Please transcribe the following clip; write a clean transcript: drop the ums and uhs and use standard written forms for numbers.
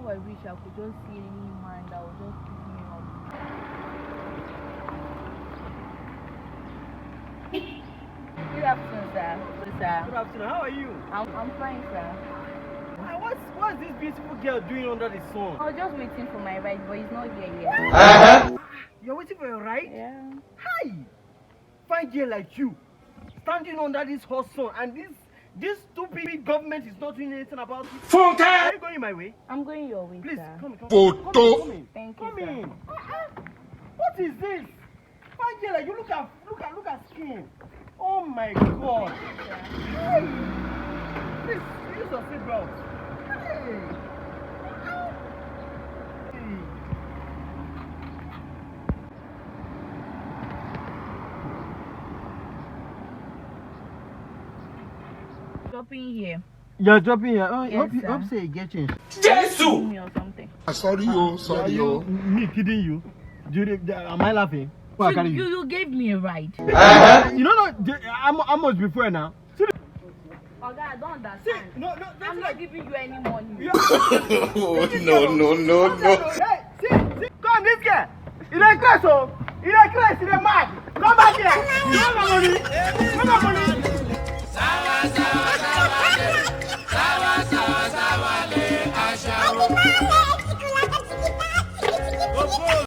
I wish I could just see any man that would just pick me up. Good afternoon, sir. Good, sir. Good afternoon. How are you? I'm fine, sir. What's this beautiful girl doing under the sun? I was just waiting for my ride, but he's not here yet. You're waiting for your ride? Yeah. Hi! Fine girl like you, standing under this hot sun, and this stupid government is not doing anything about it. Funke! Are you going my way? I'm going your way, Please, sir. come in. Photo. Come in. Thank you, Come sir. in. What is this? Fine girl like you, look at skin. Oh my God! Hey! Please, use your seatbelt. Hey! Hey! Dropping here. You're dropping here. Oh, Yes, sir. hope say you get changed. Jesus! Me or something. Sorry, Are you me kidding you? Am I laughing? Who So you gave me a ride. You don't know how much before now? Okay, I don't understand. No, I'm not giving you any money. No. Hey, see, come this guy. He like crazy, oh. He like crazy, he mad. Come back here. Come on, money.